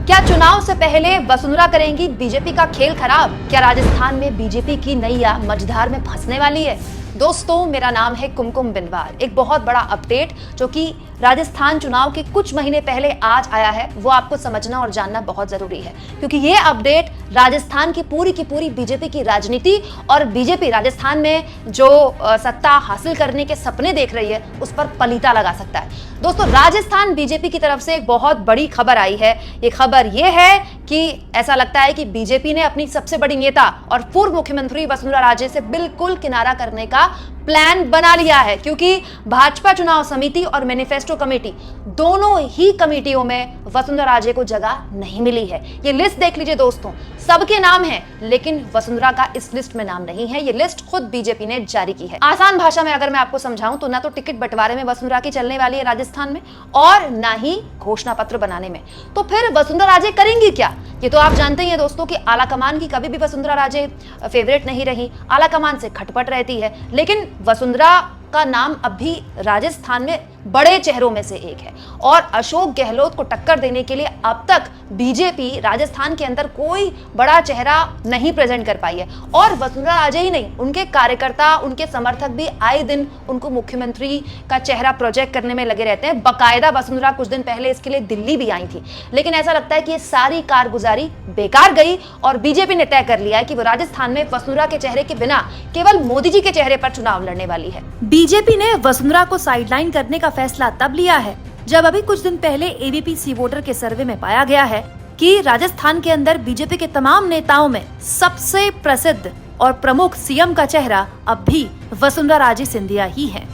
क्या चुनाव से पहले वसुंधरा करेंगी बीजेपी का खेल खराब? क्या राजस्थान में बीजेपी की नैया मझधार में फंसने वाली है? दोस्तों, मेरा नाम है कुमकुम बिनवार। एक बहुत बड़ा अपडेट जो कि राजस्थान चुनाव के कुछ महीने पहले आज आया है, वो आपको समझना और जानना बहुत जरूरी है, क्योंकि ये अपडेट राजस्थान की पूरी बीजेपी की राजनीति और बीजेपी राजस्थान में जो सत्ता हासिल करने के सपने देख रही है उस पर पलीता लगा सकता है। दोस्तों, राजस्थान बीजेपी की तरफ से एक बहुत बड़ी खबर आई है। ये खबर ये है कि ऐसा लगता है कि बीजेपी ने अपनी सबसे बड़ी नेता और पूर्व मुख्यमंत्री वसुंधरा राजे से बिल्कुल किनारा करने का प्लान बना लिया है, क्योंकि भाजपा चुनाव समिति और मैनिफेस्टो कमेटी दोनों ही कमेटियों में वसुंधरा राजे को जगह नहीं मिली है। ये लिस्ट देख लीजिए दोस्तों, सबके नाम है लेकिन वसुंधरा का इस लिस्ट में नाम नहीं है। ये लिस्ट खुद बीजेपी ने जारी की है। आसान भाषा में अगर मैं आपको समझाऊं तो ना तो टिकट बंटवारे में वसुंधरा की चलने वाली है राजस्थान में, और ना ही घोषणा पत्र बनाने में। तो फिर वसुंधरा राजे करेंगी क्या? ये तो आप जानते ही हैं दोस्तों कि आलाकमान की कभी भी वसुंधरा राजे फेवरेट नहीं रही, आलाकमान से खटपट रहती है। लेकिन वसुंधरा का नाम अभी राजस्थान में बड़े चेहरों में से एक है, और अशोक गहलोत को टक्कर देने के लिए अब तक बीजेपी राजस्थान के अंदर कोई बड़ा चेहरा नहीं प्रेजेंट कर पाई है। और वसुंधरा राजे ही नहीं, उनके कार्यकर्ता, उनके समर्थक भी आए दिन उनको मुख्यमंत्री का चेहरा प्रोजेक्ट करने में लगे रहते हैं। बाकायदा वसुंधरा कुछ दिन पहले इसके लिए दिल्ली भी आई थी, लेकिन ऐसा लगता है कि ये सारी कारगुजारी बेकार गई और बीजेपी ने तय कर लिया है कि वो राजस्थान में वसुंधरा के चेहरे के बिना केवल मोदी जी के चेहरे पर चुनाव लड़ने वाली है। बीजेपी ने वसुंधरा को साइडलाइन करने का फैसला तब लिया है जब अभी कुछ दिन पहले एबीपी सी वोटर के सर्वे में पाया गया है कि राजस्थान के अंदर बीजेपी के तमाम नेताओं में सबसे प्रसिद्ध और प्रमुख सीएम का चेहरा अब भी वसुंधरा राजे सिंधिया ही है।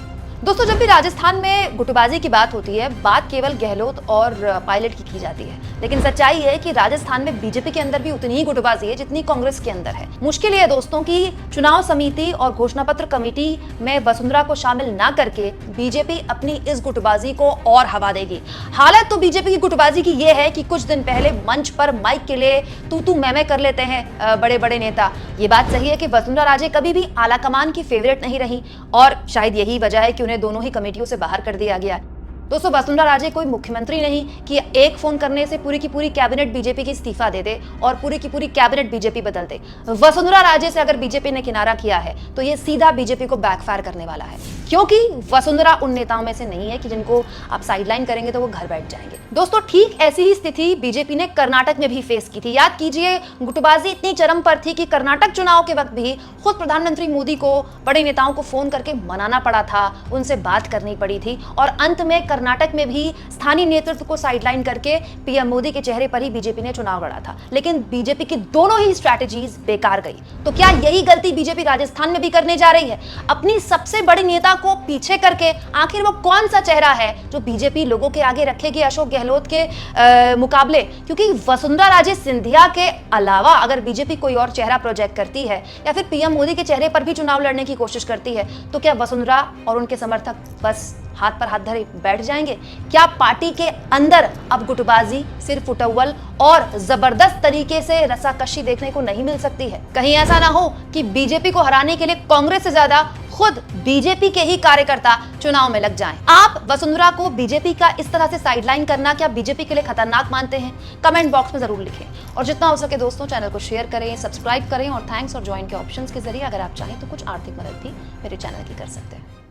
दोस्तों, जब भी राजस्थान में गुटबाजी की बात होती है, बात केवल गहलोत और पायलट की जाती है, लेकिन सच्चाई है कि राजस्थान में बीजेपी के अंदर भी उतनी ही गुटबाजी है जितनी कांग्रेस के अंदर है। मुश्किल है दोस्तों कि चुनाव समिति और घोषणा पत्र कमेटी में वसुंधरा को शामिल ना करके बीजेपी अपनी इस गुटबाजी को और हवा देगी। हालत तो बीजेपी की गुटबाजी की ये है कि कुछ दिन पहले मंच पर माइक के लिए तू मैं कर लेते हैं बड़े बड़े नेता। ये बात सही है कि वसुंधरा राजे कभी भी आलाकमान की फेवरेट नहीं रही, और शायद यही वजह है कि दोनों ही कमेटियों से बाहर कर दिया गया है। दोस्तों, वसुंधरा राजे कोई मुख्यमंत्री नहीं कि एक फोन करने से पूरी की पूरी कैबिनेट बीजेपी की इस्तीफा दे दे और पूरी की पूरी कैबिनेट बीजेपी बदल दे। वसुंधरा राजे से अगर बीजेपी ने किनारा किया है तो ये सीधा बीजेपी को बैकफायर करने वाला है, क्योंकि वसुंधरा उन नेताओं में से नहीं है कि जिनको आप साइडलाइन करेंगे तो वो घर बैठ जाएंगे। दोस्तों, ठीक ऐसी ही स्थिति बीजेपी ने कर्नाटक में भी फेस की थी। याद कीजिए, गुटबाजी इतनी चरम पर थी कि कर्नाटक चुनाव के वक्त भी खुद प्रधानमंत्री मोदी को बड़े नेताओं को फोन करके मनाना पड़ा था, उनसे बात करनी पड़ी थी, और अंत में कर्नाटक में भी स्थानीय नेतृत्व को साइडलाइन करके पीएम मोदी के चेहरे पर ही बीजेपी ने चुनाव लड़ा था। लेकिन बीजेपी की दोनों ही स्ट्रैटेजीज बेकार गई। तो क्या यही गलती बीजेपी राजस्थान में भी करने जा रही है? अपनी सबसे बड़े नेता को पीछे करके आखिर वो कौन सा चेहरा है जो बीजेपी लोगों के आगे रखेगी अशोक गहलोत के मुकाबले? क्योंकि वसुंधरा राजे सिंधिया के अलावा अगर बीजेपी कोई और चेहरा प्रोजेक्ट करती है या फिर पीएम मोदी के चेहरे पर भी चुनाव लड़ने की कोशिश करती है, तो क्या वसुंधरा और उनके समर्थक बस हाथ पर हाथ धरे बैठ जाएंगे? क्या पार्टी के अंदर अब गुटबाजी, सिर फुटौल और जबरदस्त तरीके से रसाकशी देखने को नहीं मिल सकती है? कहीं ऐसा ना हो कि बीजेपी को हराने के लिए कांग्रेस से ज्यादा खुद बीजेपी के ही कार्यकर्ता चुनाव में लग जाएं। आप वसुंधरा को बीजेपी का इस तरह से साइडलाइन करना क्या बीजेपी के लिए खतरनाक मानते हैं? कमेंट बॉक्स में जरूर लिखें, और जितना हो सके दोस्तों चैनल को शेयर करें, सब्सक्राइब करें, और थैंक्स और ज्वाइन के ऑप्शंस के जरिए अगर आप चाहें तो कुछ आर्थिक मदद भी मेरे चैनल की कर सकते हैं।